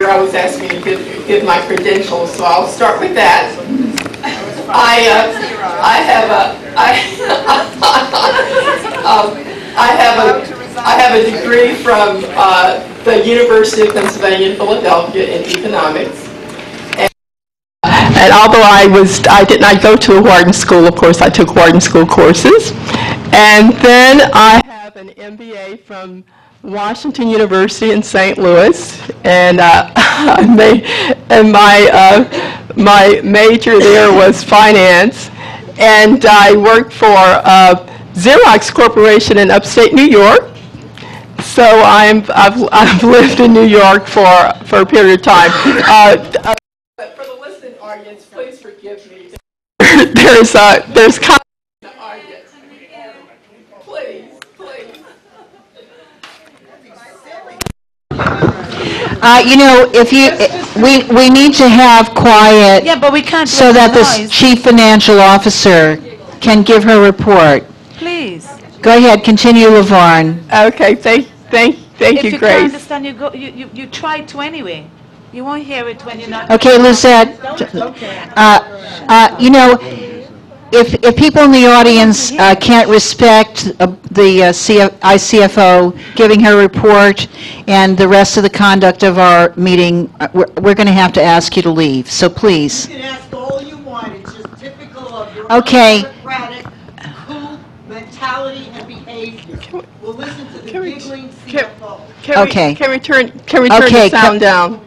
I was asking me to give my credentials, so I'll start with that. I have a degree from the University of Pennsylvania in Philadelphia in economics. And although I did not go to a Wharton school, of course I took Wharton school courses. And then I have an MBA from Washington University in St. Louis, and my major there was finance, and I worked for Xerox Corporation in upstate New York. So I've lived in New York for a period of time. But for the listening audience, please forgive me. There's comment in the audience. Please. We need to have quiet. Yeah, but we can't. So that the chief financial officer can give her report. Please. Go ahead, continue, Lavarn. Okay, thank you, If you Grace. can't understand, you try to anyway. You won't hear it when you're not. Okay, Lizette. If people in the audience can't respect the ICFO giving her report and the rest of the conduct of our meeting, we're going to have to ask you to leave. So please. You can ask all you want. It's just typical of your democratic, cool mentality and behavior. We'll listen to the giggling CFO. Can we turn the sound down?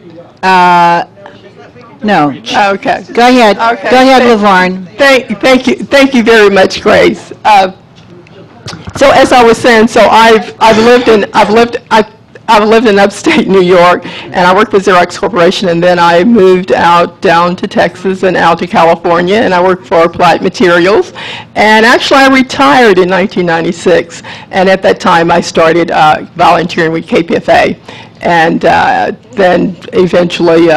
No. Okay. Go ahead. Okay. Go ahead, Lavarn. Thank you very much, Grace. So as I was saying, so I've lived in upstate New York, and I worked for Xerox Corporation, and then I moved down to Texas and out to California, and I worked for Applied Materials. And actually, I retired in 1996, and at that time, I started volunteering with KPFA, and then eventually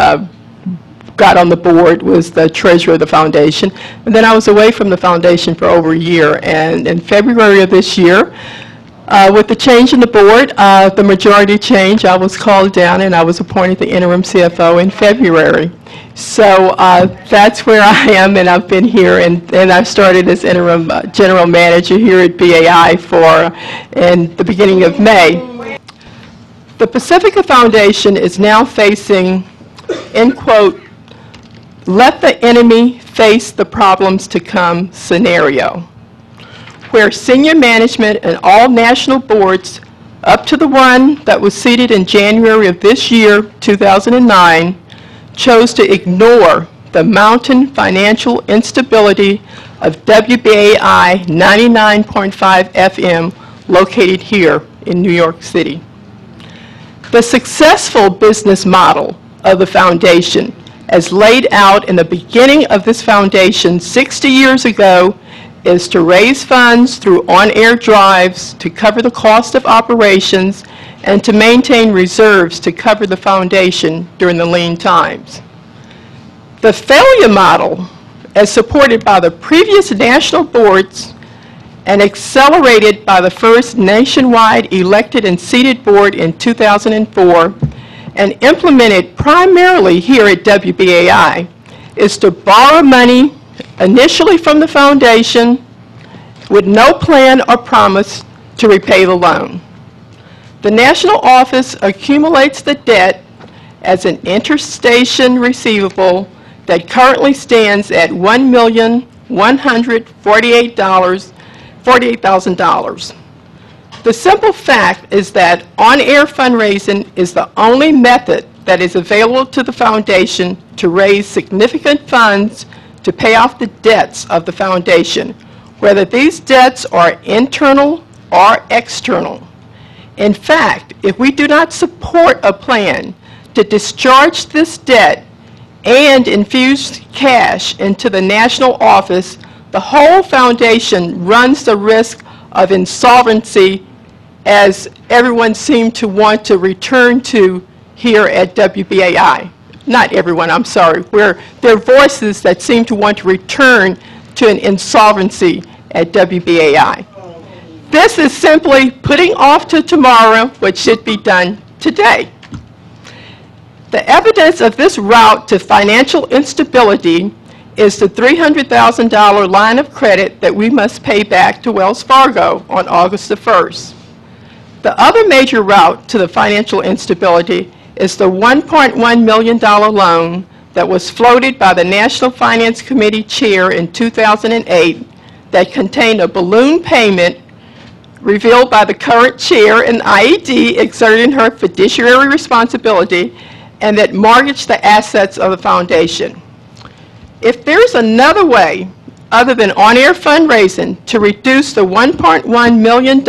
got on the board, was the treasurer of the foundation. And then I was away from the foundation for over a year, and in February of this year, with the change in the board, the majority change, I was called down and I was appointed the interim CFO in February. So that's where I am, and I've been here, and I started as interim general manager here at BAI in the beginning of May. The Pacifica Foundation is now facing, end quote, let the enemy face the problems to come scenario, where senior management and all national boards, up to the one that was seated in January of this year, 2009, chose to ignore the mounting financial instability of WBAI 99.5 FM located here in New York City. The successful business model of the foundation, as laid out in the beginning of this foundation 60 years ago, is to raise funds through on-air drives to cover the cost of operations and to maintain reserves to cover the foundation during the lean times. The failure model, as supported by the previous national boards and accelerated by the first nationwide elected and seated board in 2004, and implemented primarily here at WBAI, is to borrow money initially from the foundation with no plan or promise to repay the loan. The national office accumulates the debt as an interstation receivable that currently stands at $1,148,000. The simple fact is that on-air fundraising is the only method that is available to the foundation to raise significant funds to pay off the debts of the foundation, whether these debts are internal or external. In fact, if we do not support a plan to discharge this debt and infuse cash into the national office, the whole foundation runs the risk of insolvency, as everyone seemed to want to return to here at WBAI. Not everyone, I'm sorry. There are voices that seem to want to return to an insolvency at WBAI. This is simply putting off to tomorrow what should be done today. The evidence of this route to financial instability is the $300,000 line of credit that we must pay back to Wells Fargo on August the 1st. The other major route to the financial instability is the $1.1 million loan that was floated by the National Finance Committee chair in 2008 that contained a balloon payment revealed by the current chair and IED exerting her fiduciary responsibility and that mortgaged the assets of the foundation. If there's another way other than on-air fundraising to reduce the $1.1 million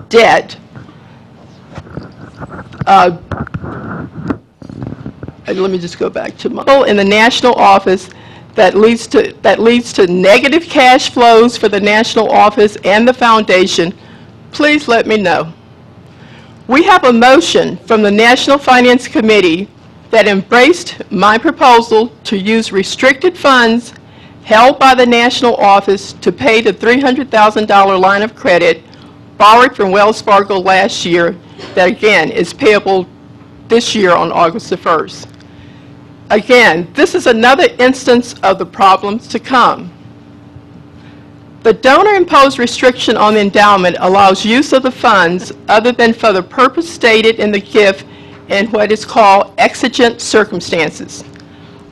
debt, let me just go back to in the national office that leads to negative cash flows for the national office and the foundation, please let me know. We have a motion from the National Finance Committee that embraced my proposal to use restricted funds held by the national office to pay the $300,000 line of credit borrowed from Wells Fargo last year that again is payable this year on August the 1st. Again, this is another instance of the problems to come. The donor-imposed restriction on the endowment allows use of the funds other than for the purpose stated in the gift in what is called exigent circumstances.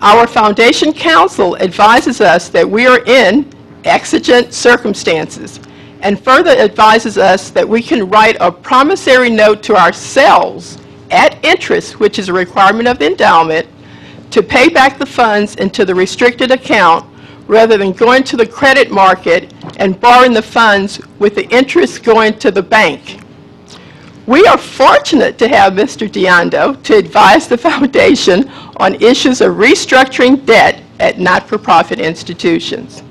Our foundation counsel advises us that we are in exigent circumstances and further advises us that we can write a promissory note to ourselves at interest, which is a requirement of the endowment, to pay back the funds into the restricted account rather than going to the credit market and borrowing the funds with the interest going to the bank. We are fortunate to have Mr. Diondo to advise the foundation on issues of restructuring debt at not-for-profit institutions.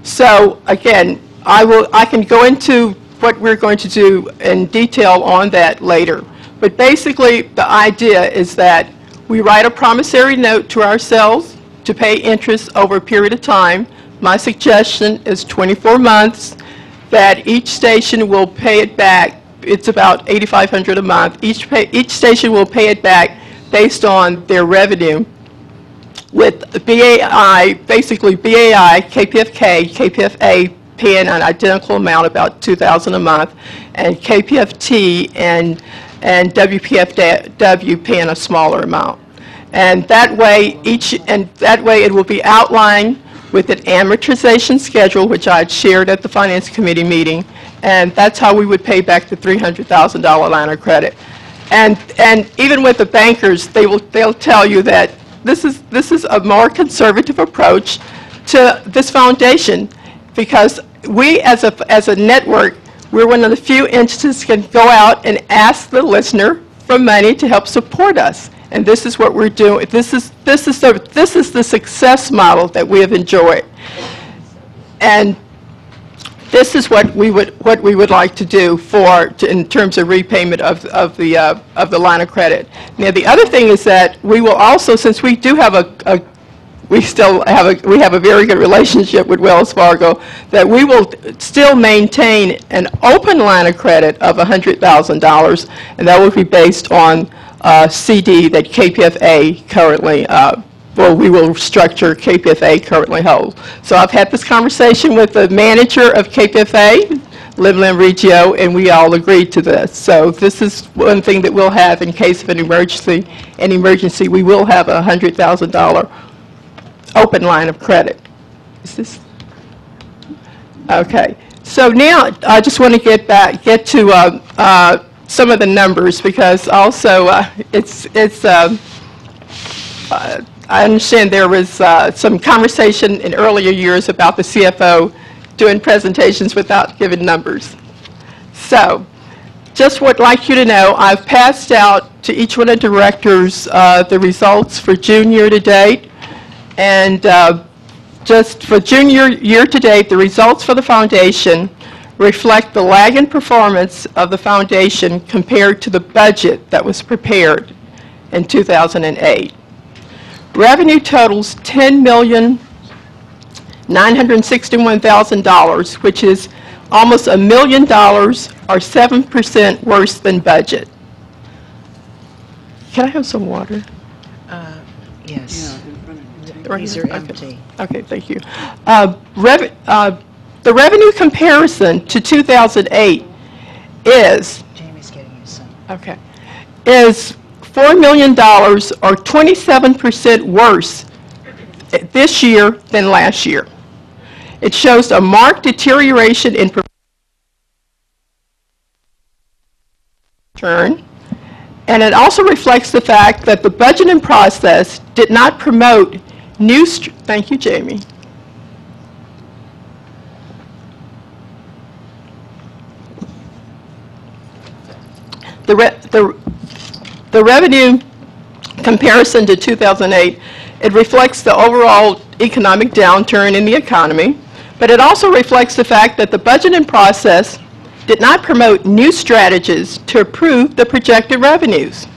So again, I can go into what we're going to do in detail on that later. But basically, the idea is that we write a promissory note to ourselves to pay interest over a period of time. My suggestion is 24 months, that each station will pay it back. It's about $8,500 a month. Each station will pay it back based on their revenue, with BAI, basically BAI, KPFK, KPFA paying an identical amount, about $2,000 a month, and KPFT and WPFW paying a smaller amount. And that way it will be outlined with an amortization schedule, which I had shared at the Finance Committee meeting, and that's how we would pay back the $300,000 line of credit. And even with the bankers, they'll tell you that this is a more conservative approach to this foundation, because we as a network, we're one of the few entities that can go out and ask the listener for money to help support us. And this is what we're doing. This is the success model that we have enjoyed. And this is what we would like to do in terms of repayment of the line of credit. Now the other thing is that we will also, since we do have we have a very good relationship with Wells Fargo, that we will still maintain an open line of credit of $100,000, and that will be based on CD that KPFA currently, we will structure KPFA currently holds. So I've had this conversation with the manager of KPFA, Lim Regio, and we all agreed to this. So this is one thing that we'll have in case of an emergency, we will have a $100,000 open line of credit. Is this? Okay. So now I just want to get to some of the numbers, because also I understand there was some conversation in earlier years about the CFO doing presentations without giving numbers. So just would like you to know, I've passed out to each one of the directors the results for June year to date. And just for June year to date, the results for the foundation reflect the lag in performance of the foundation compared to the budget that was prepared in 2008. Revenue totals $10,961,000, which is almost $1 million or 7% worse than budget. Can I have some water? Yes. Right These here? are Okay. empty. Okay, thank you. The revenue comparison to 2008 is, Jamie's getting you some. okay, is $4 million or 27% worse this year than last year. It shows a marked deterioration in return, and it also reflects the fact that the budgeting process did not promote new, thank you, Jamie. The revenue comparison to 2008, it reflects the overall economic downturn in the economy, but it also reflects the fact that the budgeting process did not promote new strategies to improve the projected revenues.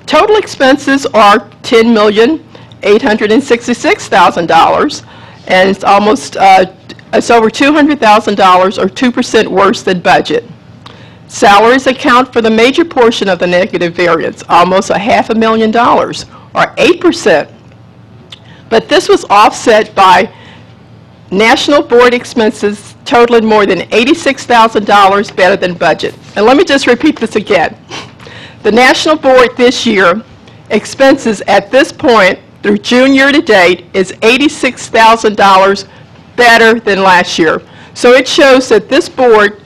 Total expenses are $10,866,000, and it's almost it's over $200,000 or 2% worse than budget. Salaries account for the major portion of the negative variance, almost $500,000 or 8%. But this was offset by national board expenses totaling more than $86,000 better than budget. And let me just repeat this again. The national board this year expenses at this point through June year to date is $86,000 better than last year. So it shows that this board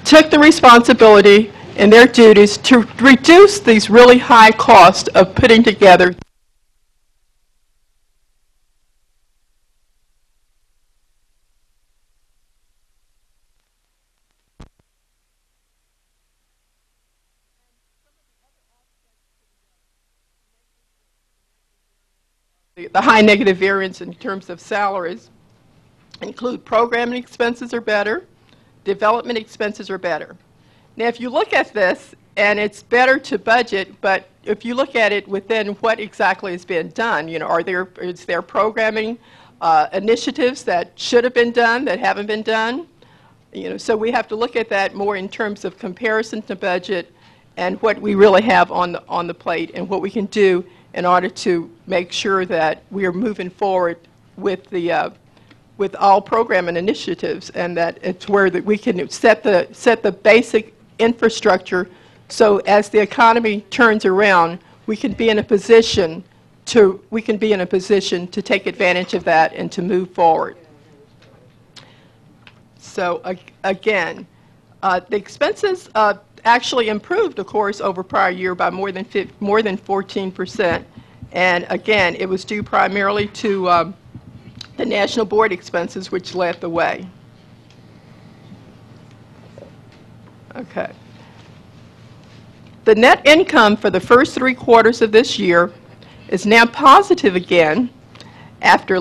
took the responsibility and their duties to reduce these really high costs of putting together the high negative variance in terms of salaries. Include programming expenses are better, development expenses are better. Now, if you look at this, and it's better to budget, but if you look at it within what exactly has been done, you know, is there programming initiatives that should have been done that haven't been done? You know, so we have to look at that more in terms of comparison to budget and what we really have on the plate and what we can do in order to make sure that we are moving forward with the with all program and initiatives, and that it's where that we can set the basic infrastructure so as the economy turns around, we can be in a position to take advantage of that and to move forward. So again, the expenses actually improved, of course, over prior year by more than 14%, and again, it was due primarily to the national board expenses, which led the way. Okay. The net income for the first 3 quarters of this year is now positive again after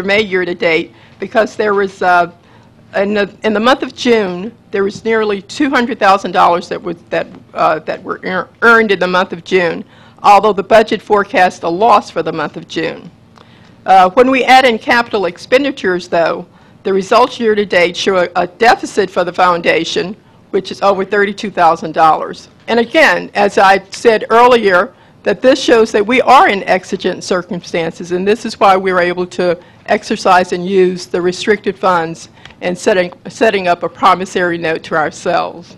May year to date, because there was in the month of June there was nearly $200,000 that were earned in the month of June, although the budget forecast a loss for the month of June. When we add in capital expenditures, though, the results year to date show a deficit for the foundation, which is over $32,000. And again, as I said earlier, that this shows that we are in exigent circumstances, and this is why we were able to exercise and use the restricted funds and setting up a promissory note to ourselves.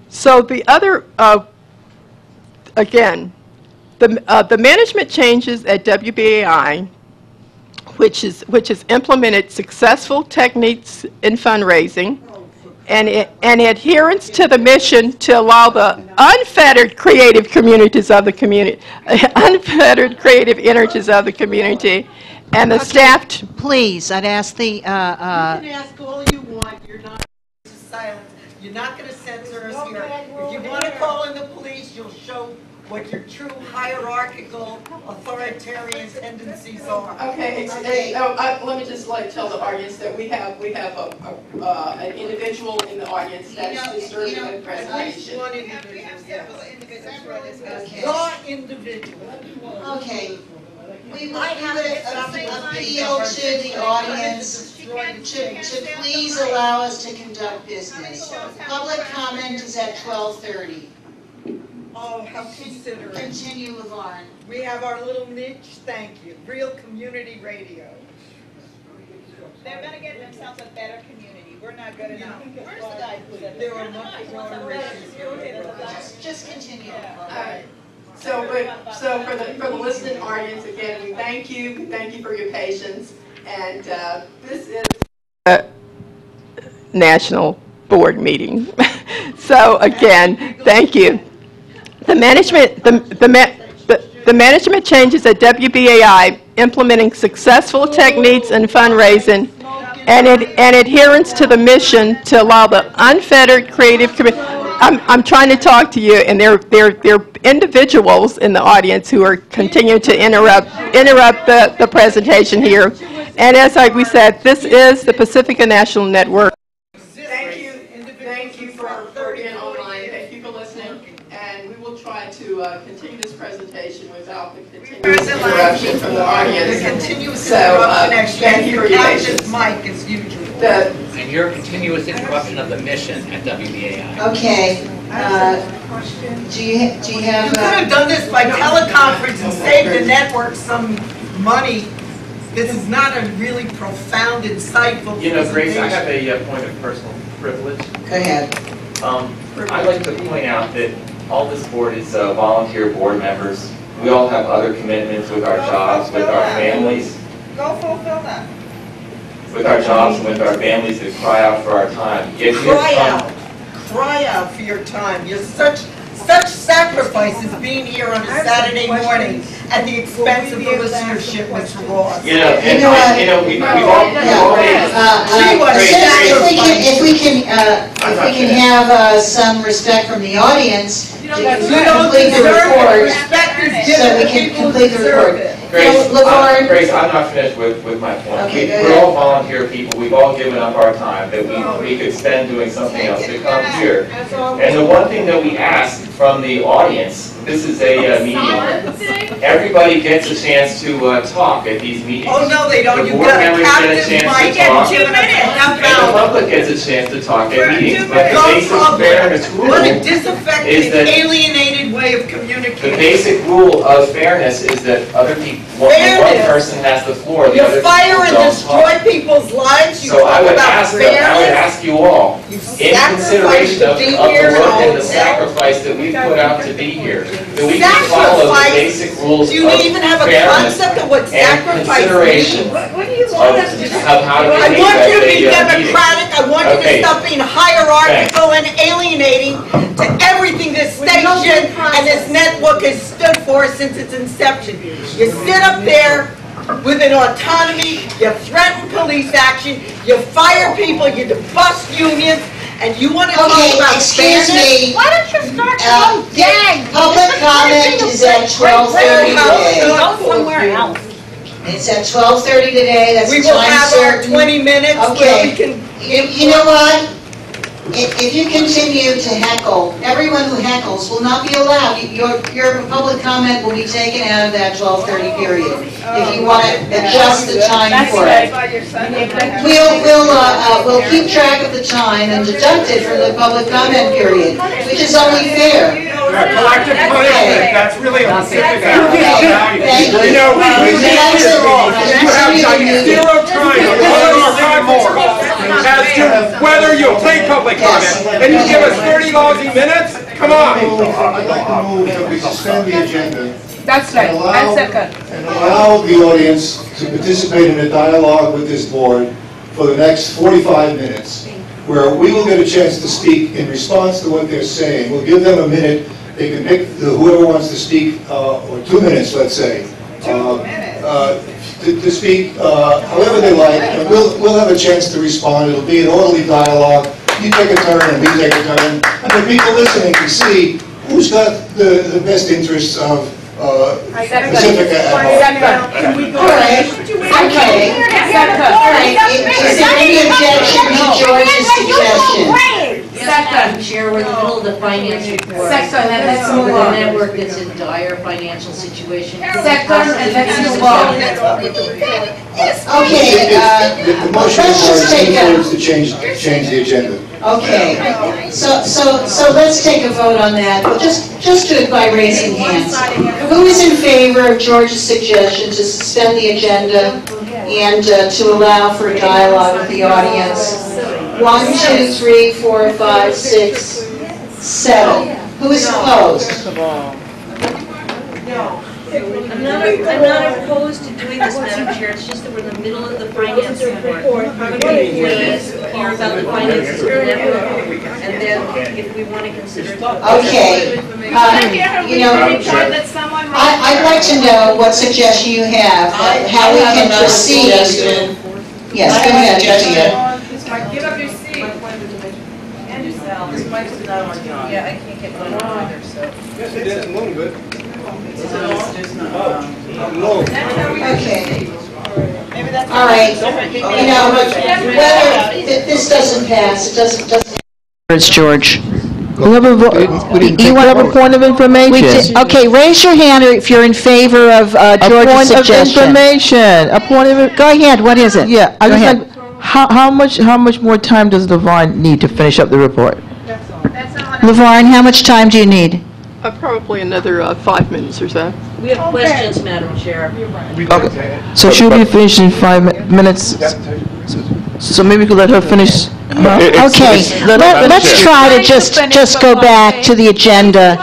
So the other, again, the management changes at WBAI, which has implemented successful techniques in fundraising and adherence to the mission to allow the unfettered creative communities of the community, unfettered creative energies of the community, and the staff. Please, I'd ask the. You can ask all you want. You're not silent. You're not going to censor us here. If you want to call in the police, you'll show what your true hierarchical, authoritarian tendencies are. Okay, let me just tell the audience that we have an individual in the audience that's disturbing the presentation. One individual. The individual. Okay. We would have an appeal to the audience to please allow us to conduct business. Public comment is at 12:30. Oh, how considerate. Continue, Lavarn. We have our little niche, thank you, real community radio. They're gonna get themselves a better community. We're not good enough. Where's the guy who said There are much broader issues here. Just continue. All right. So for the listening audience, again, we thank you. We thank you for your patience. And this is a national board meeting. So again, thank you. The management changes at WBAI, implementing successful techniques in fundraising and adherence to the mission to allow the unfettered creative community. I'm trying to talk to you, and there are individuals in the audience who are continuing to interrupt the presentation here. And as we said, this is the Pacifica National Network. Thank you for being online. Thank you for listening. And we will try to continue this presentation without the continuous interruption from the audience. The continuous interruption, thank you for your patience. Mike as usual. And your continuous interruption of the mission at WBAI. Okay. Do you have? You could have done this by teleconference and saved the network some money. This is not a really profound, insightful You know, Grace, I presentation. have a point of personal privilege. Go ahead. I'd like to point out that all this board is volunteer board members. We all have other commitments with our jobs, with our families. Go fulfill that. With our jobs and with our families that cry out for our time. Yet you Cry out for your time. You're such sacrifices being here on a Saturday morning at the expense of the listenership, Mr. Ross. You know, and we've all If we can have some respect from the audience to complete the report, so we can complete the report. Grace, I'm not finished with my point. Okay, We're all volunteer people. We've all given up our time that we could spend doing something else to come here. And the one thing that we ask from the audience, this is a meeting. Everybody gets a chance to talk at these meetings. Oh, no, they don't. The You've board got a members get a captive chance mic to and talk. 2 minutes. And the public gets a chance to talk at meetings. But the basic fairness rule What a is disaffected, that alienated way of the communicating. basic rule of fairness is that other people, one Fairness. person has the floor, the You other fire people and don't destroy talk. people's lives. You So I talk would about ask fairness. you all, You in sacrifice consideration to of be the here work and and the sacrifice that we've put out to be here, that we can Sacrifice? follow the basic rules Do you of even have a fairness concept of what and sacrifice consideration means? What do you want us to do? of how to I behave want at you to be a meeting. democratic. I want you to Okay. stop being hierarchical and alienating to everything this station and this network has stood for since its inception. You sit up there with an autonomy, you threaten police action, you fire people, you bust unions, and you want to talk Okay, about excuse fairness? me. Why don't you start going gang? Public comment is at 12:30 today. Go somewhere else. It's at 12:30 today, that's We a will time have our certain. 20 minutes where Okay. we can... You know what? If you continue to heckle, everyone who heckles will not be allowed. Your public comment will be taken out of that 12:30 period. If you want to adjust the time for it. We'll keep track of the time and deduct it from the public comment period, which is only fair. Collective punishment, that's really a Pacific Thank you. You know, That's it. you have done zero time, as to whether you'll take public comment, and you give us 30 lousy minutes? Come on! I'd like to move that we suspend the agenda. That's right. And allow the audience to participate in a dialogue with this board for the next 45 minutes, where we will get a chance to speak in response to what they're saying. We'll give them a minute. They can pick whoever wants to speak, or 2 minutes, let's say. 2 minutes. To speak however they like, and we'll have a chance to respond. It'll be an orderly dialogue. You take a turn and we take a turn, and the people listening can see who's got the best interests of Pacifica at heart. Can we go? All right, okay. All right, is there any objection to George's suggestion? Madam Chair, we're in the middle of the the finance report. Sector, and let's For move the on. network that's in dire financial situation. Sector, and let's move on. Okay, The motion let's just is take a, to change the agenda. okay. So let's take a vote on that. We'll just do it by raising hands. Who is in favor of George's suggestion to suspend the agenda and to allow for a dialogue with the audience? 1, 2, 3, 4, 5, 6, 7. Who is opposed? I'm not opposed to doing this, Madam Chair, it's just that we're in the middle of the finance report. Could we please hear about the finances of the network, and then if we want to consider it. Okay. You know, I'd like to know what suggestion you have, how we can proceed. Yes, go ahead, Sheila. Give up your seat. And yourself. This mic is not on. Yeah, I can't get one on either, so. Yes, it is a little bit. Okay. All right. You know, whether this doesn't pass, it doesn't. It's George. We have a you want to have a point of information? Okay, raise your hand if you're in favor of George's suggestion. A point of information. A point of. Go ahead, what is it? Yeah, Go ahead. How much more time does Lavarn need to finish up the report? Lavarn, how much time do you need? Probably another 5 minutes or so. We have questions, Madam Chair. Okay. So she'll be finished in 5 minutes. So maybe we could let her finish. Okay, let's try to just go back to the agenda.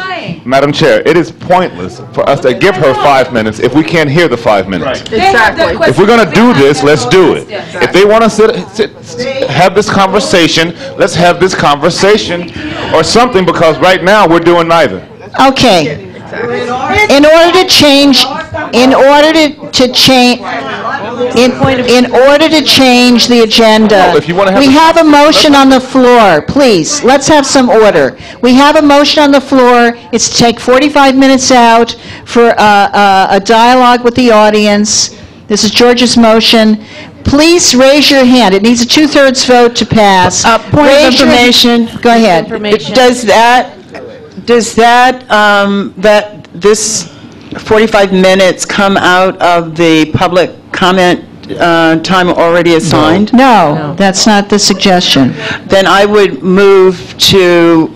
Madam Chair, it is pointless for us to give her 5 minutes if we can't hear the 5 minutes. Exactly. If we're going to do this, let's do it. If they want to have this conversation, let's have this conversation or something, because right now we're doing neither. Okay. In order to change the agenda, if you want to have we have a motion on the floor. Please, let's have some order. We have a motion on the floor. It's to take 45 minutes out for a dialogue with the audience. This is George's motion. Please raise your hand. It needs a 2/3 vote to pass. Point of information. Go ahead. Does that this 45 minutes come out of the public comment time already assigned? No, that's not the suggestion. Then I would move to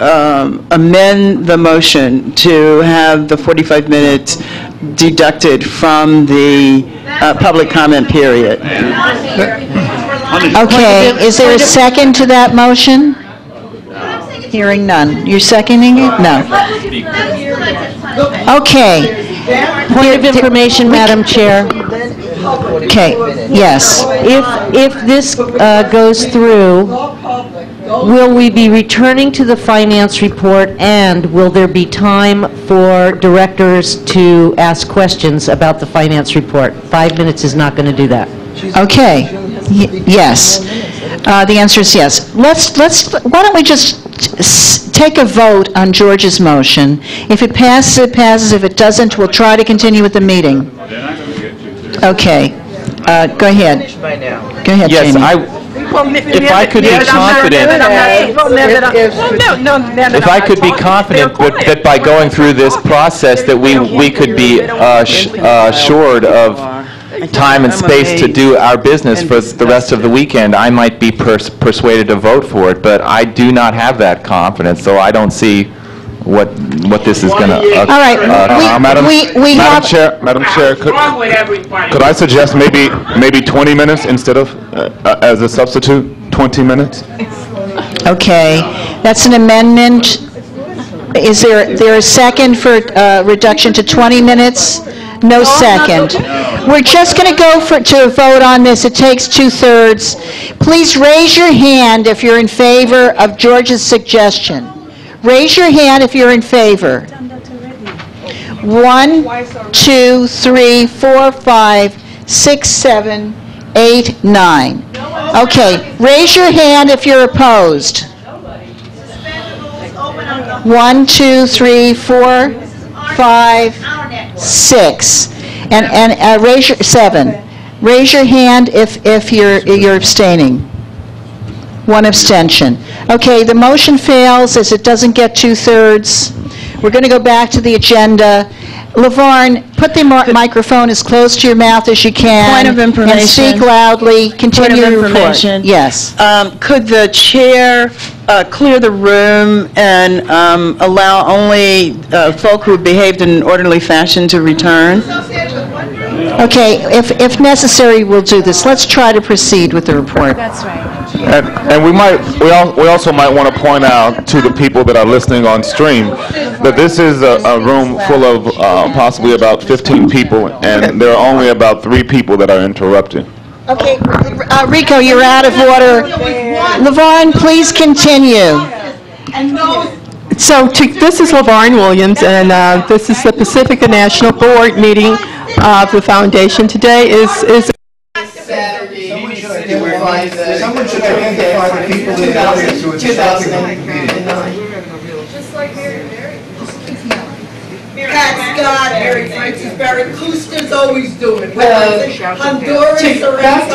amend the motion to have the 45 minutes deducted from the public comment period. Okay, is there a second to that motion? Hearing none. You're seconding it? No. Okay. Point of information, Madam Chair. Okay, yes. If this goes through, will we be returning to the finance report, and will there be time for directors to ask questions about the finance report? 5 minutes is not going to do that. Okay, yes. The answer is yes. Why don't we just take a vote on George's motion. If it passes, it passes. If it doesn't, we'll try to continue with the meeting. Okay. Go ahead. Go ahead, Yes, Jamie. if I could be confident, if I could be confident that by going through this process that we could be assured of time and space to do our business for the rest of the weekend, I might be persuaded to vote for it, but I do not have that confidence, so I don't see what this is going to All right, Madam Chair, could I suggest maybe 20 minutes instead of, as a substitute, 20 minutes? Okay, that's an amendment. Is there a second for reduction to 20 minutes? No second. We're just going to go to a vote on this. It takes 2/3. Please raise your hand if you're in favor of George's suggestion. Raise your hand if you're in favor. 1, 2, 3, 4, 5, 6, 7, 8, 9. Okay, raise your hand if you're opposed. 1, 2, 3, 4, 5, 6. And raise your 7. Raise your hand if you're abstaining. 1 abstention. Okay, the motion fails as it doesn't get two-thirds. We're going to go back to the agenda. Lavarn, put the microphone as close to your mouth as you can. Point of information. And speak loudly. Continue your report. information. Yes. Could the chair clear the room and allow only folk who behaved in an orderly fashion to return? Okay, if necessary, we'll do this. Let's try to proceed with the report. That's right. And we also might want to point out to the people that are listening on stream that this is a room full of possibly about 15 people, and there are only about 3 people that are interrupted. Okay, Rico, you're out of order. Lavarn, please continue. So this is Lavarn Williams, and this is the Pacifica National Board meeting of the foundation. Today is Someone should identify the people in the audience who are disrupting the meeting. Pat's got it. Mary Francis Barrett, Kuster's always doing it. Honduras or back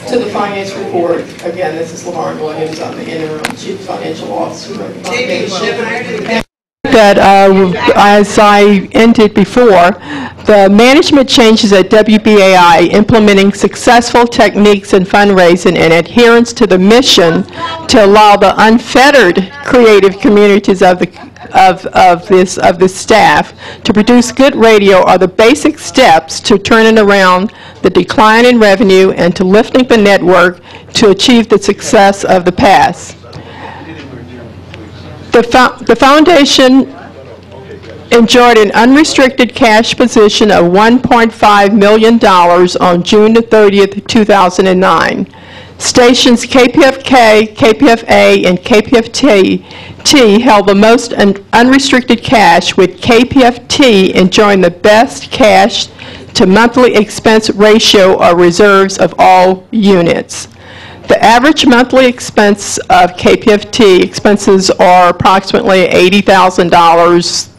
to the finance report. Again, this is Lavarn Williams. I'm the interim chief financial officer of the foundation. That as I ended before, the management changes at WBAI implementing successful techniques in fundraising and adherence to the mission to allow the unfettered creative communities of the staff to produce good radio are the basic steps to turning around the decline in revenue and to lifting the network to achieve the success of the past. The foundation enjoyed an unrestricted cash position of $1.5 million on June the 30th, 2009. Stations KPFK, KPFA, and KPFT held the most unrestricted cash, with KPFT enjoying the best cash to monthly expense ratio or reserves of all units. The average monthly expense of KPFT expenses are approximately $80,000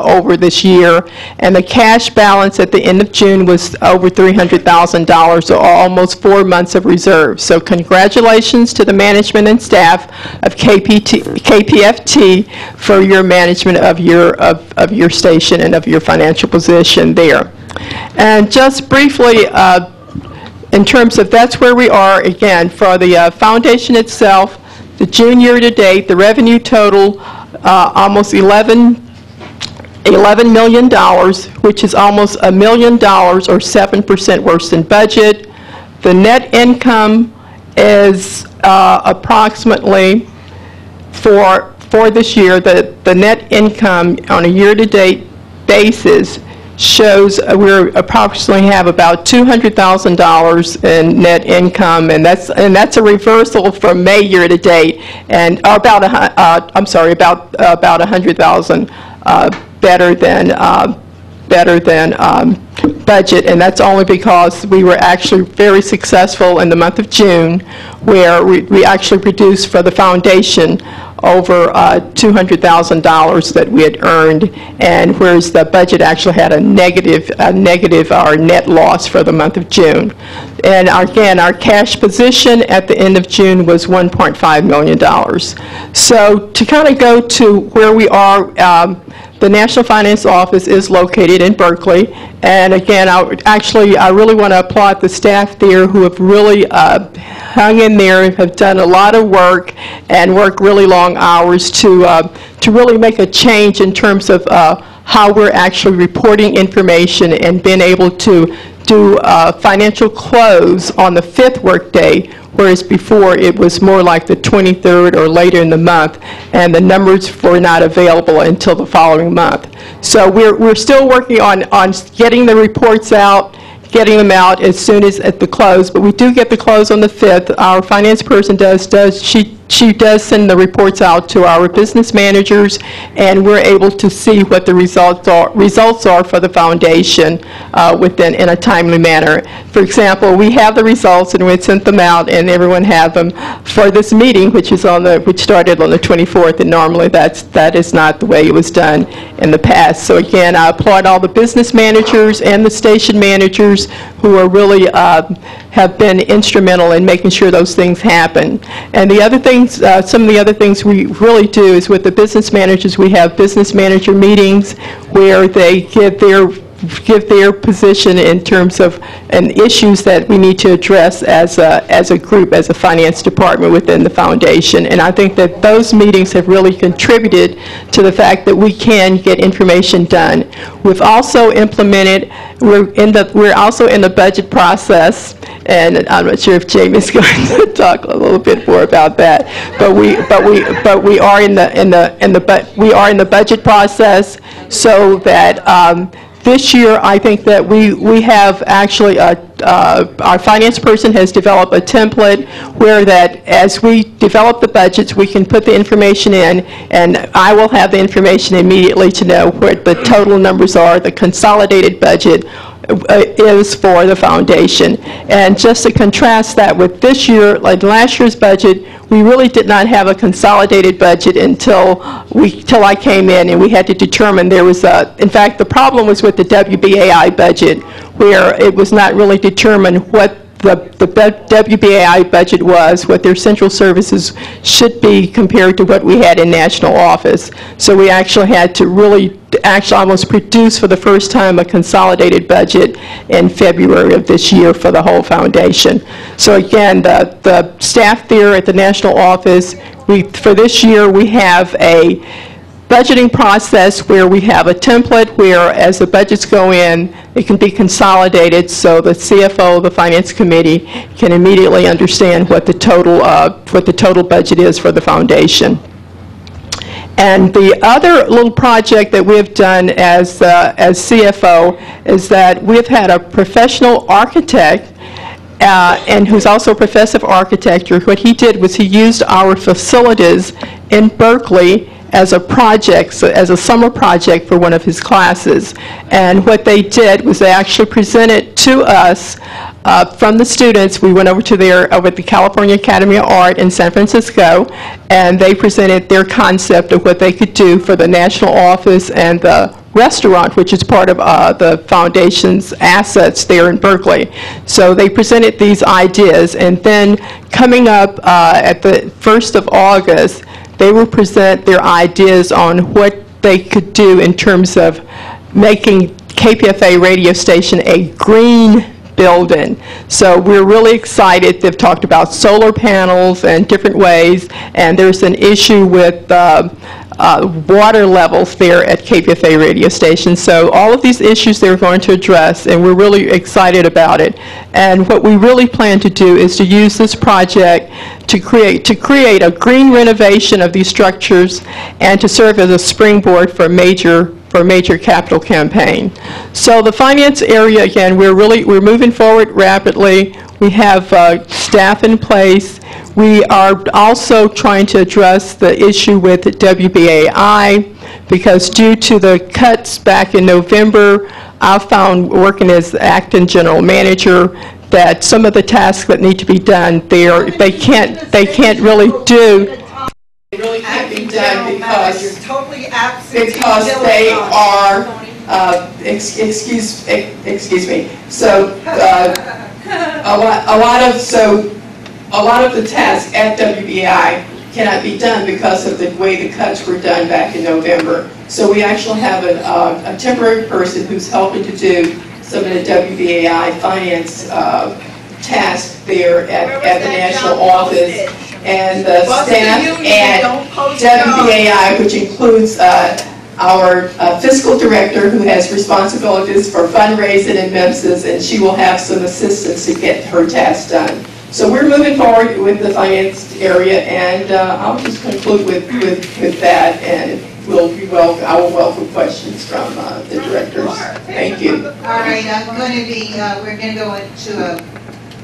over this year, and the cash balance at the end of June was over $300,000, or almost 4 months of reserves. So congratulations to the management and staff of KPFT for your management of your station and of your financial position there. And just briefly, in terms of that's where we are, again, for the foundation itself, the June year to date, the revenue total almost $11 million, which is almost $1 million or 7% worse than budget. The net income is approximately, for this year, the net income on a year-to-date basis shows we approximately have about $200,000 in net income, and that's a reversal from May year to date, and about $100,000 better than budget, and that's only because we were actually very successful in the month of June, where we actually produced for the foundation over $200,000 that we had earned, and whereas the budget actually had a negative our net loss for the month of June. And again, our cash position at the end of June was $1.5 million. So to kind of go to where we are, the National Finance Office is located in Berkeley, and again, I really want to applaud the staff there who have really hung in there, have done a lot of work, and worked really long hours to really make a change in terms of how we're actually reporting information and being able to do financial close on the 5th workday, whereas before it was more like the 23rd or later in the month, and the numbers were not available until the following month. So we're still working on getting the reports out, getting them out as soon as at the close, but we do get the close on the 5th. Our finance person she does send the reports out to our business managers, and we're able to see what the results are for the foundation in a timely manner. For example, we have the results and we sent them out, and everyone had them for this meeting, which started on the 24th, and normally that is not the way it was done in the past. So again, I applaud all the business managers and the station managers who are really have been instrumental in making sure those things happen. And the other thing things, some of the other things we really do is with the business managers, we have business manager meetings where they give their position in terms of issues that we need to address as a group, as a finance department within the foundation. And I think that those meetings have really contributed to the fact that we can get information done. We've also implemented, we're also in the budget process, and I'm not sure if Jamie's going to talk a little bit more about that. But we are in the budget process, so that this year, I think that we have actually, our finance person has developed a template where that as we develop the budgets, we can put the information in, and I will have the information immediately to know what the total numbers are, the consolidated budget is for the foundation. And just to contrast that with this year, like last year's budget, we really did not have a consolidated budget until I came in, and we had to determine there was in fact, the problem was with the WBAI budget, where it was not really determined what the WBAI budget was, what their central services should be compared to what we had in national office. So we actually had to really almost produce for the first time a consolidated budget in February of this year for the whole foundation. So again, the staff there at the national office, for this year we have a budgeting process where we have a template where as the budgets go in, it can be consolidated so the CFO, the finance committee, can immediately understand what the total budget is for the foundation. And the other little project that we've done as CFO is that we've had a professional architect and who's also a professor of architecture. What he did was he used our facilities in Berkeley as a project, so as a summer project for one of his classes. And what they did was they actually presented to us from the students. We went over to over at the California Academy of Art in San Francisco, and they presented their concept of what they could do for the national office and the restaurant, which is part of the foundation's assets there in Berkeley. So they presented these ideas, and then coming up at the 1st of August, they will present their ideas on what they could do in terms of making KPFA radio station a green building. So we're really excited. They've talked about solar panels and different ways, and there's an issue with water levels there at KPFA radio station. So all of these issues they're going to address, and we're really excited about it. And what we really plan to do is to use this project to create a green renovation of these structures and to serve as a springboard for a major capital campaign. So the finance area, again, we're moving forward rapidly. We have staff in place. We are also trying to address the issue with WBAI, because due to the cuts back in November, I found working as acting general manager that some of the tasks that need to be done there, they can't really do. They really can't be done because they are, excuse me. So a lot of the tasks at WBAI cannot be done because of the way the cuts were done back in November. So we actually have a temporary person who's helping to do some of the WBAI finance tasks there at the national office. And the staff at WBAI, which includes our fiscal director, who has responsibilities for fundraising and MEMSs, and she will have some assistance to get her tasks done. So we're moving forward with the finance area, and I'll just conclude with that, and I will welcome questions from the directors. Thank you. All right, we're going to go into a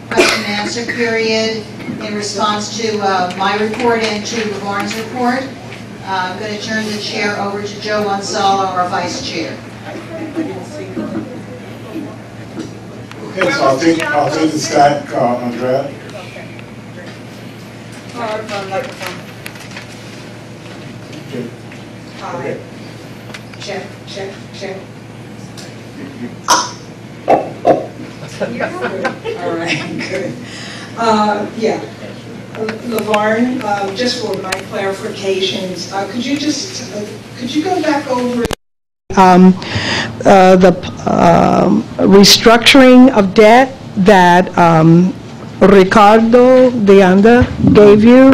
question and answer period in response to my report and to Lavarn's report. I'm going to turn the chair over to Joe Gonzalo, our vice chair. Okay, so I'll take the stack, Andrea. Okay. Check. All right, good. Yeah. Lavarn, just for my clarifications, could you go back over the restructuring of debt that Ricardo de Anda gave you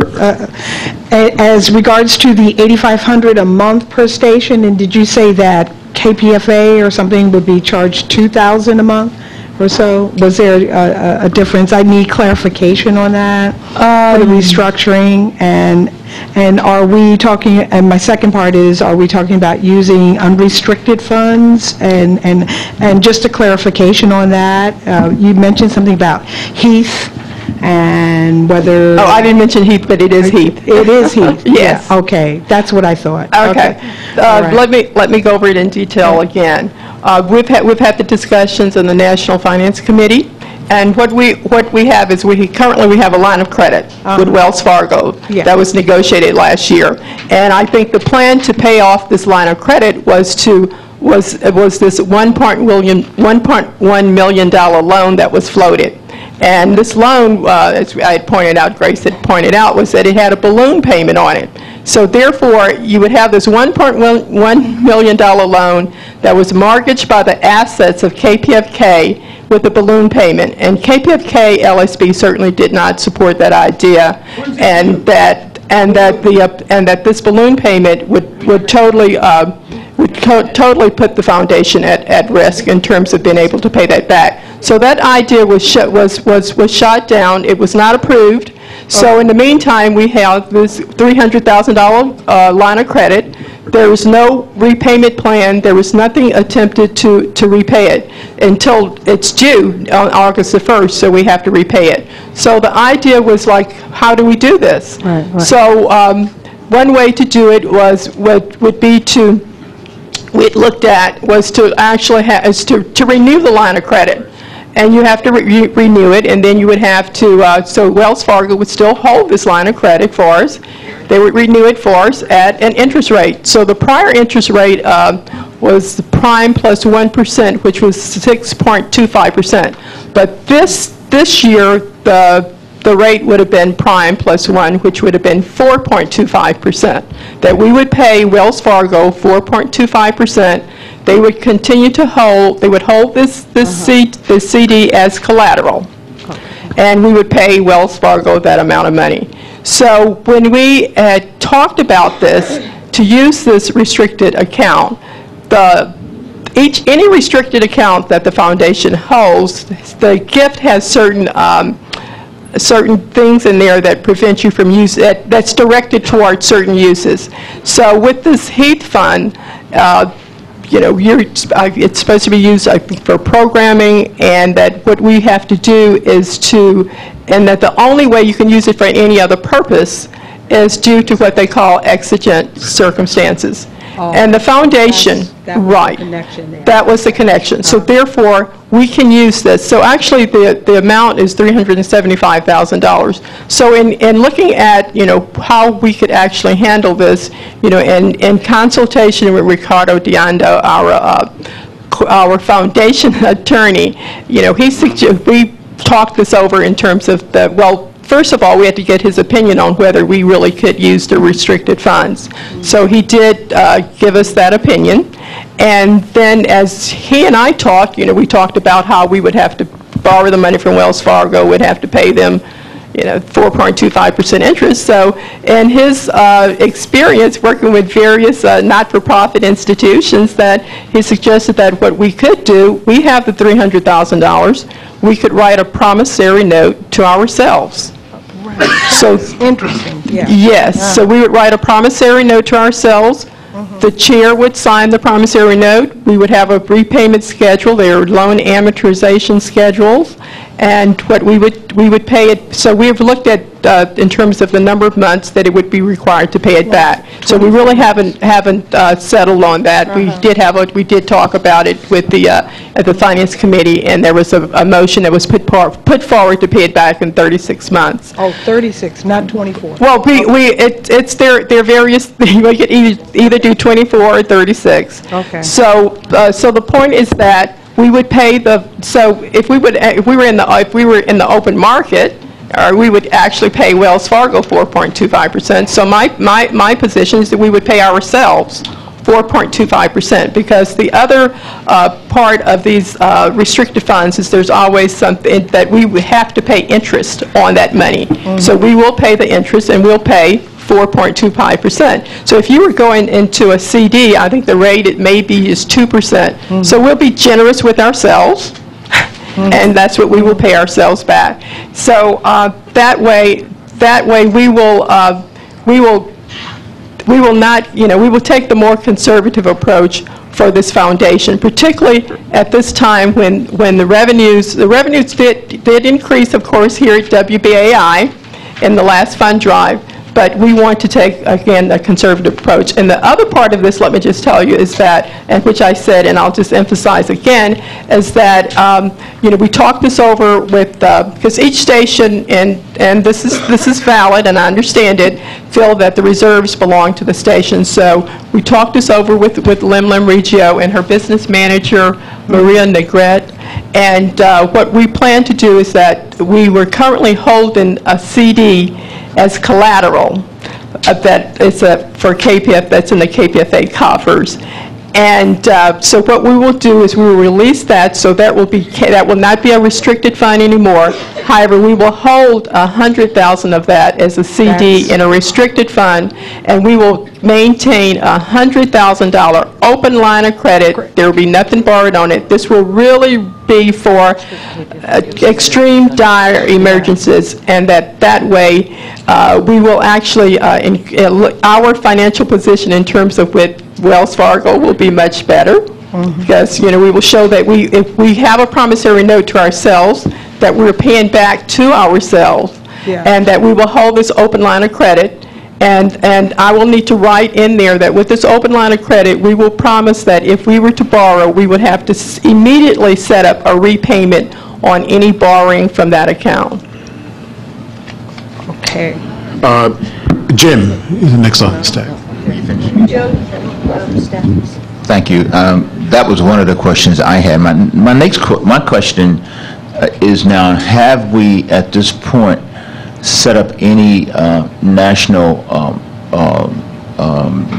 as regards to the $8,500 a month per station? And did you say that KPFA or something would be charged $2,000 a month or so? Was there a difference? I need clarification on that, for the restructuring. And are we talking, and my second part is, are we talking about using unrestricted funds? And just a clarification on that, you mentioned something about Heath and whether... Oh, I didn't mention Heath, but it is Heath. It is Heath? Yes. Yeah, okay, that's what I thought. Okay. Right. Let me go over it in detail again. We've had the discussions in the National Finance Committee, and what we have is currently we have a line of credit with Wells Fargo that was negotiated last year, and I think the plan to pay off this line of credit was this $1.1 million loan that was floated. And this loan, as I had pointed out, Grace had pointed out, was that it had a balloon payment on it. So therefore, you would have this $1.1 million loan that was mortgaged by the assets of KPFK with a balloon payment. And KPFK LSB certainly did not support that idea, and that this balloon payment would totally put the foundation at risk in terms of being able to pay that back. So that idea was shot down. It was not approved. So in the meantime, we have this $300,000 line of credit. There was no repayment plan. There was nothing attempted to repay it until it's due on August the 1st, so we have to repay it. So the idea was like, how do we do this? Right. So one way to do it would be to, we looked at, was to actually to renew the line of credit. And you have to renew it, and then you would have to, so Wells Fargo would still hold this line of credit for us. They would renew it for us at an interest rate. So the prior interest rate was the prime plus 1%, which was 6.25%. But this year, the rate would have been prime plus 1, which would have been 4.25%. That we would pay Wells Fargo 4.25%. They would continue to hold, they would hold this CD as collateral, and we would pay Wells Fargo that amount of money. So when we had talked about this, to use this restricted account, any restricted account that the foundation holds, the gift has certain things in there that prevent you from use it, that's directed towards certain uses. So with this Heath fund, it's supposed to be used, I think, for programming, and that what we have to do is and that the only way you can use it for any other purpose is due to what they call exigent circumstances. And the foundation, right, that was the connection. So therefore, we can use this. So actually, the amount is $375,000. So in looking at, how we could actually handle this, in consultation with Ricardo Diondo, our foundation attorney, we talked this over in terms of first of all, we had to get his opinion on whether we really could use the restricted funds. So he did give us that opinion. And then as he and I talked, we talked about how we would have to borrow the money from Wells Fargo, would have to pay them 4.25% interest. So in his experience working with various not-for-profit institutions, that he suggested that what we could do, we have the $300,000, we could write a promissory note to ourselves. So interesting. Yeah. Yes. So we would write a promissory note to ourselves. The chair would sign the promissory note. We would have a repayment schedule. There are loan amortization schedules, and what we would pay it. So we've looked at in terms of the number of months that it would be required to pay it back. So we really haven't settled on that. We did talk about it with at the finance committee, and there was a motion that was put forward to pay it back in 36 months. Oh, 36, not 24. Well, it's there are various. We could either do 24 or 36. Okay. So the point is that we would pay if we were in the open market, or we would actually pay Wells Fargo 4.25%. So my position is that we would pay ourselves 4.25%, because the other part of these restricted funds is there's always something that we would have to pay interest on that money. So we will pay the interest, and we'll pay 4.25%. So if you were going into a CD, I think the rate it may be is 2%. So we'll be generous with ourselves, and that's what we will pay ourselves back. So that way we will not, we will take the more conservative approach for this foundation, particularly at this time when the revenues did increase, of course, here at WBAI in the last fund drive. But we want to take, again, a conservative approach. And the other part of this, let me just tell you, is that, and which I said, and I'll just emphasize again, is that, we talked this over with, because each station, and this is valid, and I understand it, feel that the reserves belong to the station. So we talked this over with Lim Regio and her business manager, Maria Negrete. And what we plan to do is that we were currently holding a CD as collateral that is for KPF, that's in the KPFA coffers. And so what we will do is we will release that, so that will not be a restricted fund anymore. However, we will hold 100,000 of that as a CD in a restricted fund, and we will maintain a $100,000 open line of credit. There will be nothing borrowed on it. This will really be for extreme dire emergencies, and that way we will actually, our financial position in terms of with Wells Fargo will be much better, because we will show that if we have a promissory note to ourselves, that we're paying back to ourselves, and that we will hold this open line of credit. And I will need to write in there that with this open line of credit, we will promise that if we were to borrow, we would have to immediately set up a repayment on any borrowing from that account. Okay. Jim, next on the stack. Thank you. That was one of the questions I had. My question is now, have we at this point set up any national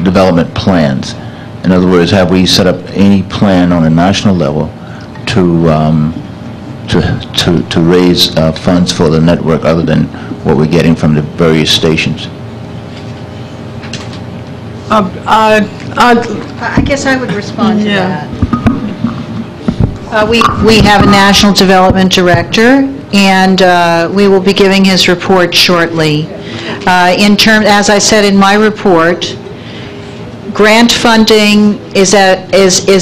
development plans? In other words, have we set up any plan on a national level to raise funds for the network other than what we're getting from the various stations? I guess I would respond to that. We have a National Development Director, and we will be giving his report shortly. As I said in my report, grant funding is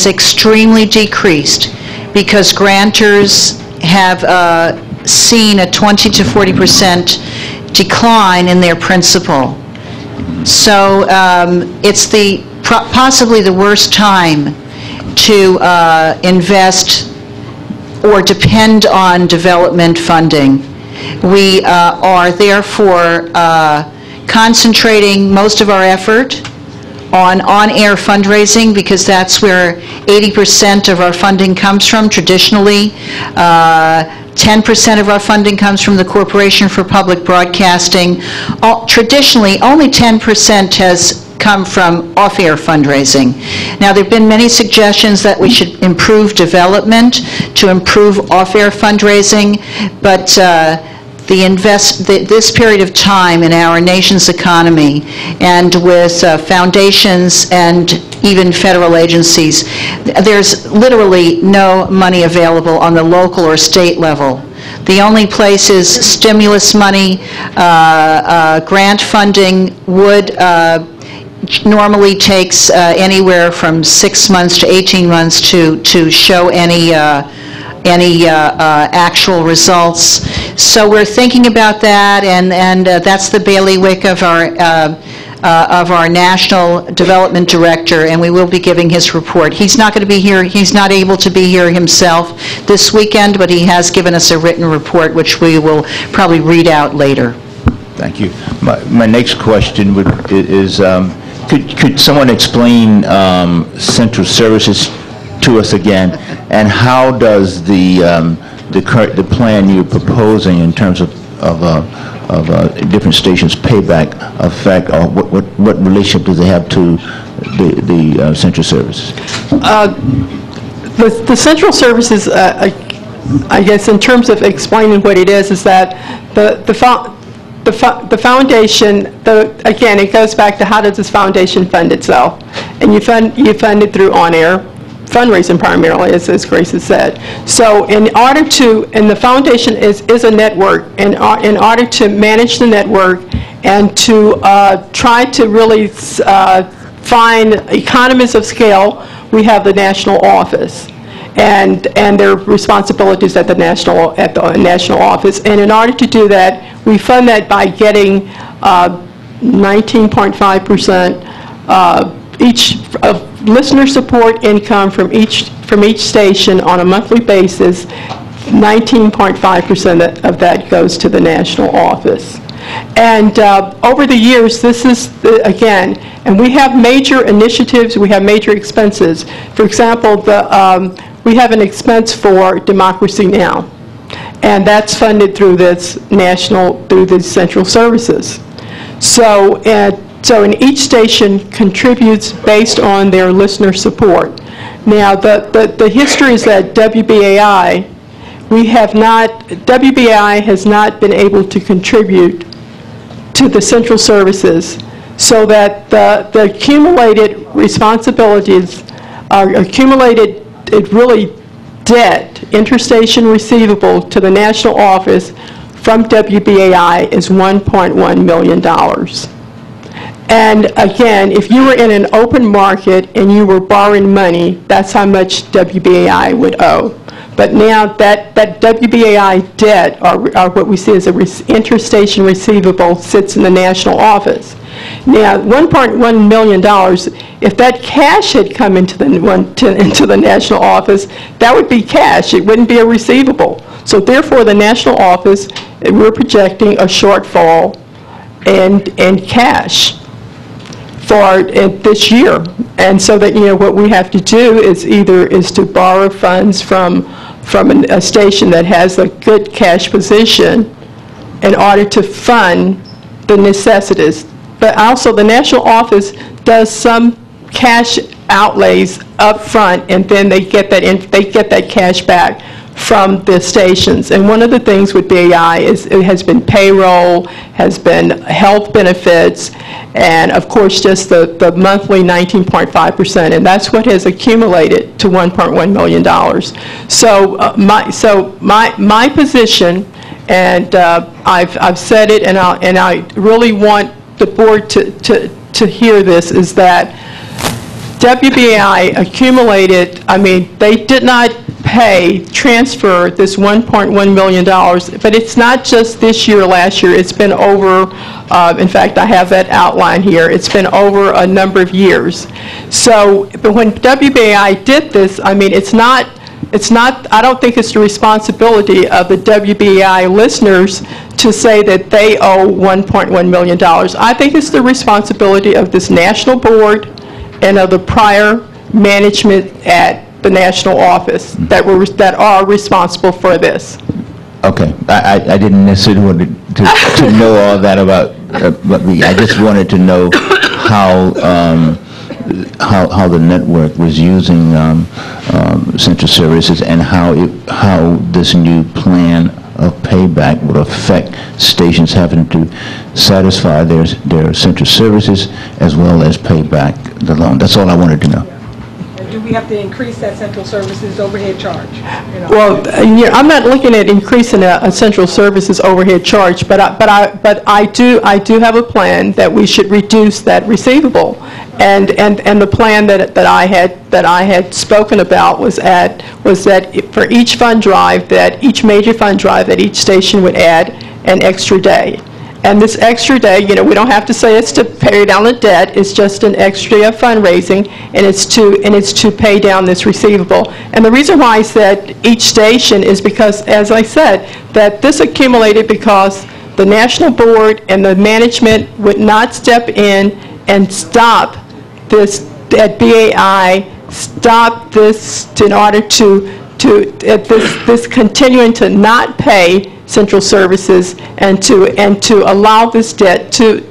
extremely decreased because grantors have seen a 20 to 40% decline in their principal. So it's possibly the worst time to invest or depend on development funding. We are therefore concentrating most of our effort on on-air fundraising, because that's where 80% of our funding comes from traditionally. 10% of our funding comes from the Corporation for Public Broadcasting. Traditionally, only 10% has come from off-air fundraising. Now, there have been many suggestions that we should improve development to improve off-air fundraising, but this period of time in our nation's economy, and with foundations and even federal agencies, there's literally no money available on the local or state level. The only place is stimulus money. Grant funding would normally takes anywhere from 6 months to 18 months to show any actual results. So we're thinking about that, and that's the bailiwick of our National Development Director, and we will be giving his report. He's not going to be here. He's not able to be here himself this weekend, but he has given us a written report, which we will probably read out later. Thank you. My next question is, could someone explain central services to us again, and how does the plan you're proposing in terms of different stations' payback effect, or what relationship do they have to the central services? The central services, I guess, in terms of explaining what it is that the foundation, again, it goes back to how does this foundation fund itself? And you fund it through on-air fundraising primarily, as Grace has said. So and the foundation is a network, and in order to manage the network and to try to really find economies of scale, we have the national office and their responsibilities at the national office. And in order to do that, we fund that by getting 19.5% each of listener support income from each station on a monthly basis. 19.5% of that goes to the national office. And over the years, this is, again, and we have major initiatives, we have major expenses. For example, we have an expense for Democracy Now! And that's funded through through the central services. So in each station contributes based on their listener support. Now, the history is that WBAI has not been able to contribute to the central services, so that the accumulated responsibilities are accumulated, debt, interstation receivable to the national office from WBAI is $1.1 million. And again, if you were in an open market and you were borrowing money, that's how much WBAI would owe. But now that WBAI debt, or what we see as an interstation receivable, sits in the national office. Now, $1.1 million, if that cash had come into the national office, that would be cash. It wouldn't be a receivable. So therefore, the national office, we're projecting a shortfall in cash for this year. And so that, what we have to do is to borrow funds from a station that has a good cash position in order to fund the necessities. But also the national office does some cash outlays up front, and then they get that cash back from the stations. And one of the things with BAI is it has been payroll, has been health benefits, and of course just the monthly 19.5%, and that's what has accumulated to $1.1 million. So my position, and I've said it, and I really want the board to hear this, is that WBAI accumulated, they did not transfer this $1.1 million, but it's not just this year, last year, it's been over, in fact, I have that outline here, it's been over a number of years. So, but when WBAI did this, it's not, I don't think it's the responsibility of the WBAI listeners to say that they owe $1.1 million. I think it's the responsibility of this national board and of the prior management at the national office that are responsible for this. Okay, I didn't necessarily want to know all that about I just wanted to know how the network was using central services, and how this new plan of payback would affect stations having to satisfy their central services as well as pay back the loan. That's all I wanted to know. And do we have to increase that central services overhead charge? Well, I'm not looking at increasing a central services overhead charge, but I do have a plan that we should reduce that receivable, and the plan that I had spoken about was that for each fund drive, each major fund drive, that each station would add an extra day. And this extra day, we don't have to say it's to pay down the debt. It's just an extra day of fundraising, and it's to pay down this receivable. And the reason why I said each station is because, as I said, that this accumulated because the national board and the management would not step in and stop this at BAI, stop this in order to this continuing to not pay central services, and to allow this debt to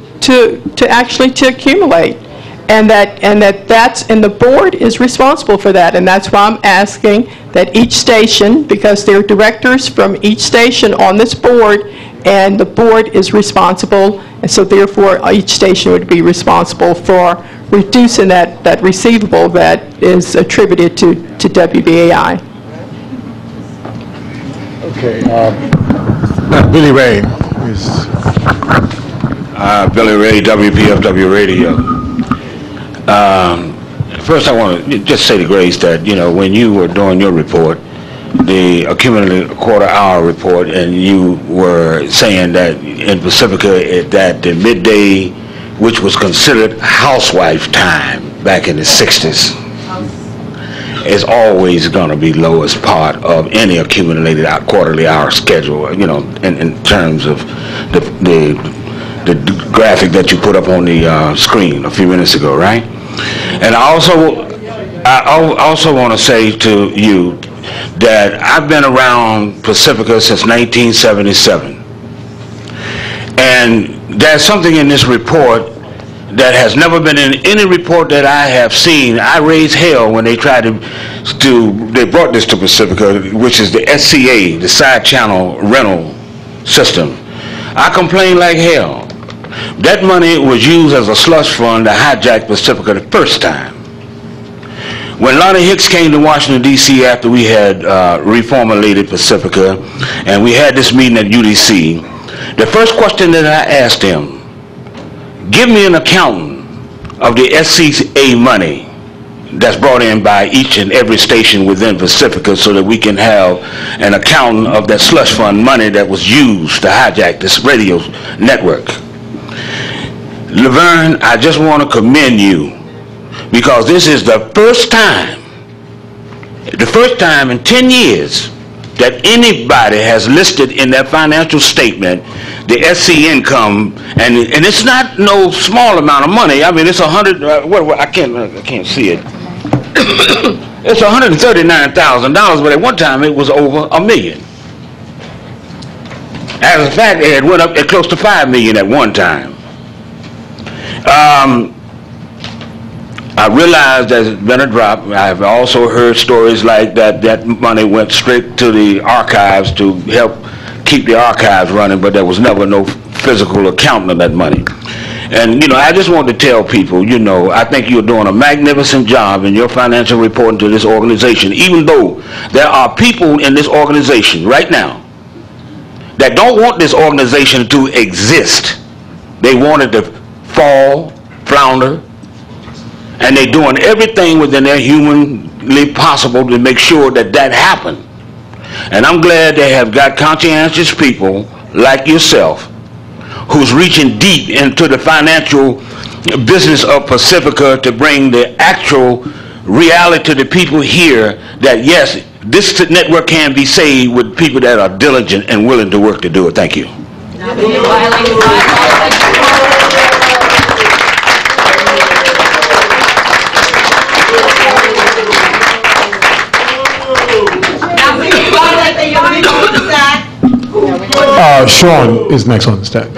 actually to accumulate. And the board is responsible for that, and that's why I'm asking that each station, because there are directors from each station on this board, and the board is responsible, and so therefore each station would be responsible for reducing that receivable that is attributed to WBAI. Okay. Billy Ray is. Billy Ray, WPFW Radio. First, I want to just say to Grace that, when you were doing your report, the accumulated quarter-hour report, and you were saying that in Pacifica that the midday, which was considered housewife time back in the 60s, is always going to be lowest part of any accumulated quarterly hour schedule, in terms of the graphic that you put up on the screen a few minutes ago, right? And I also want to say to you that I've been around Pacifica since 1977. And there's something in this report that has never been in any report that I have seen. I raised hell when they tried they brought this to Pacifica, which is the SCA, the side channel rental system. I complained like hell. That money was used as a slush fund to hijack Pacifica the first time. When Lonnie Hicks came to Washington, D.C. after we had reformulated Pacifica, and we had this meeting at UDC, the first question that I asked him, give me an accountant of the SCA money that's brought in by each and every station within Pacifica so that we can have an accountant of that slush fund money that was used to hijack this radio network. Lavarn, I just want to commend you, because this is the first time in 10 years that anybody has listed in their financial statement the SC income, and it's not no small amount of money. I mean, it's I can't see it. It's $139,000, but at one time it was over $1 million. As a fact, it went up at close to $5 million at one time. I realize there's been a drop. I've also heard stories like that money went straight to the archives to help keep the archives running, but there was never no physical accounting of that money. And, I just want to tell people, I think you're doing a magnificent job in your financial reporting to this organization, even though there are people in this organization right now that don't want this organization to exist. They want it to fall, flounder, and they're doing everything within their humanly possible to make sure that happens. And I'm glad they have got conscientious people like yourself who's reaching deep into the financial business of Pacifica to bring the actual reality to the people here that, yes, this network can be saved with people that are diligent and willing to work to do it. Thank you. Sean is next on the stack.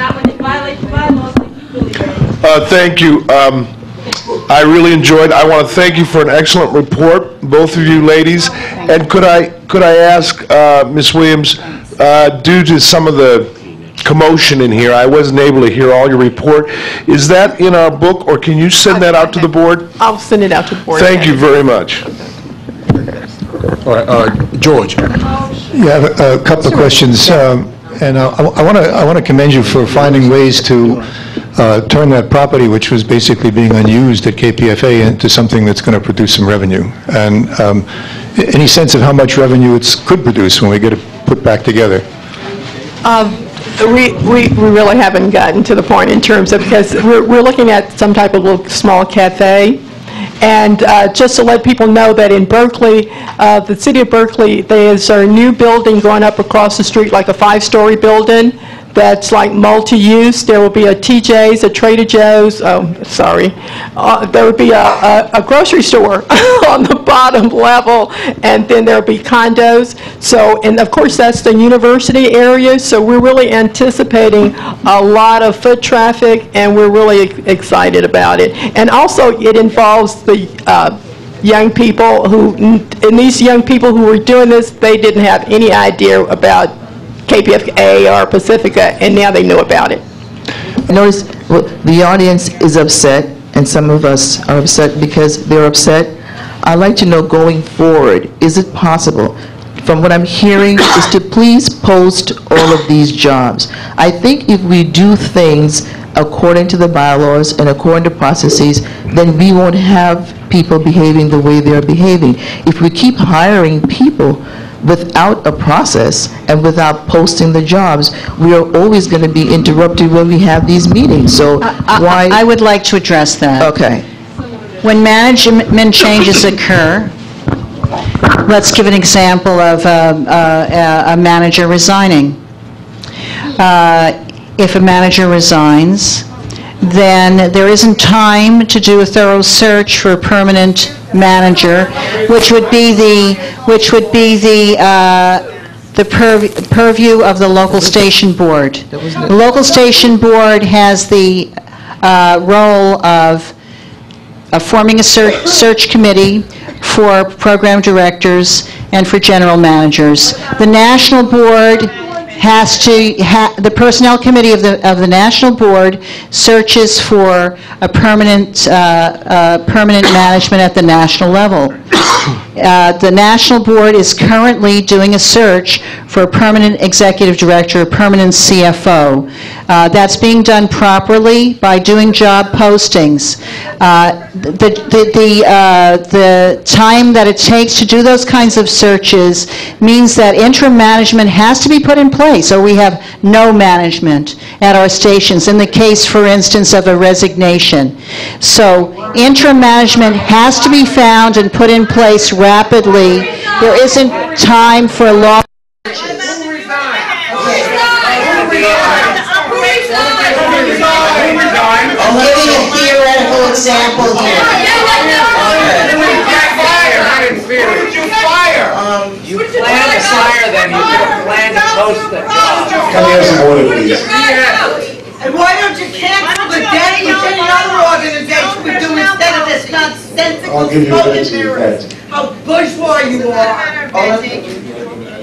Thank you. I really enjoyed. I want to thank you for an excellent report, both of you ladies. And could I ask Ms. Williams, due to some of the commotion in here, I wasn't able to hear all your report. Is that in our book, or can you send that out to the board? I'll send it out to the board. Thank you very much. All right, George. Yeah, I have a couple of questions. And I want to commend you for finding ways to turn that property, which was basically being unused at KPFA, into something that's going to produce some revenue. And any sense of how much revenue it could produce when we get it put back together? We really haven't gotten to the point in terms of, because we're looking at some type of little small cafe. And just to let people know that in Berkeley, the city of Berkeley, there's a new building going up across the street, like a 5-story building that's like multi-use. There will be a TJ's, a Trader Joe's, there would be a grocery store on the bottom level, and then there'll be condos. So, and of course, that's the university area, so we're really anticipating a lot of foot traffic, and we're really excited about it. And also, it involves the young people who, and these young people who were doing this, they didn't have any idea about KPFA or Pacifica, and now they know about it. Notice the audience is upset, and some of us are upset because they're upset. I'd like to know, going forward, is it possible, from what I'm hearing, is to please post all of these jobs. I think if we do things according to the bylaws and according to processes, then we won't have people behaving the way they're behaving. If we keep hiring people without a process and without posting the jobs, we are always going to be interrupted when we have these meetings. So why? I would like to address that. Okay. When management changes occur, let's give an example of a manager resigning. If a manager resigns, then there isn't time to do a thorough search for a permanent manager, which would be the purview of the local station board. The local station board has the role of forming a search committee for program directors and for general managers. The national board has to, the personnel committee of the national board searches for a permanent management at the national level. The national board is currently doing a search for a permanent executive director, a permanent CFO. That's being done properly by doing job postings. The time that it takes to do those kinds of searches means that interim management has to be put in place, or we have no management at our stations, in the case, for instance, of a resignation. So interim management has to be found and put in place rapidly. There isn't time for long. I'm giving a theoretical example here. You plan to fire them, you plan to post the job. Come here some order, please. And why don't you cancel the debt which any other organization would do instead of this nonsensical I'll give you a smoke minute and to mirrors? How bourgeois you are.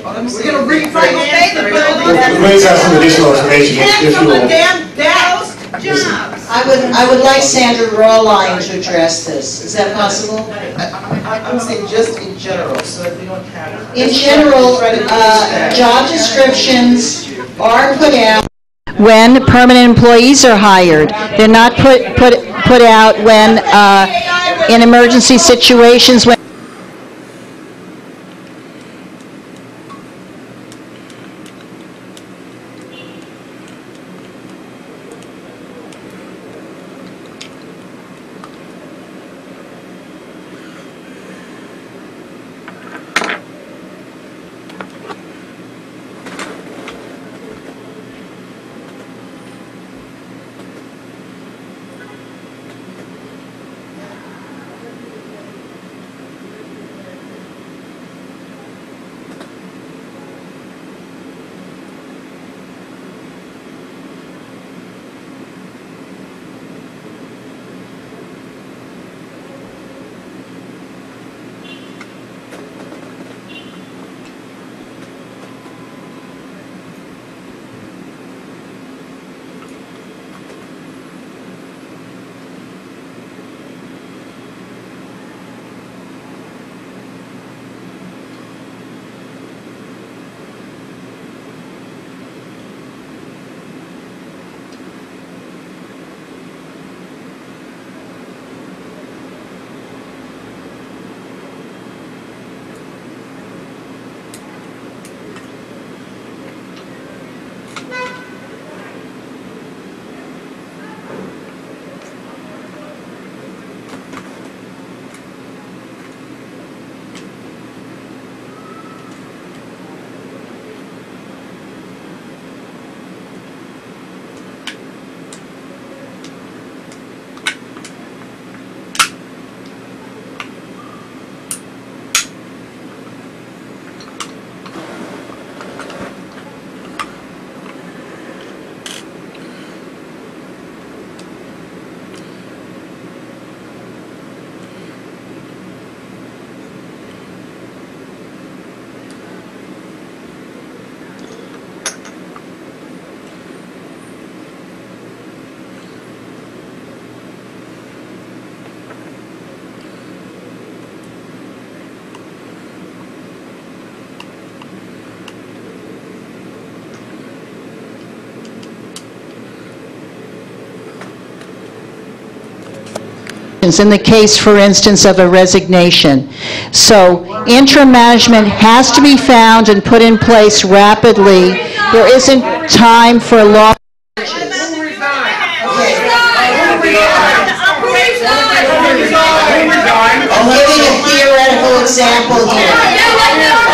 We're gonna refinance the building. Please have some additional information if you Cancel the will. damn debt. I would like Sandra Rawline to address this. Is that possible? I would say just in general, so that we don't have... In general, job descriptions are put out When permanent employees are hired, they're not put out when, in emergency situations, when positions, in the case, for instance, of a resignation. So interim management has to be found and put in place rapidly. There isn't time for long. I'm giving a theoretical example here.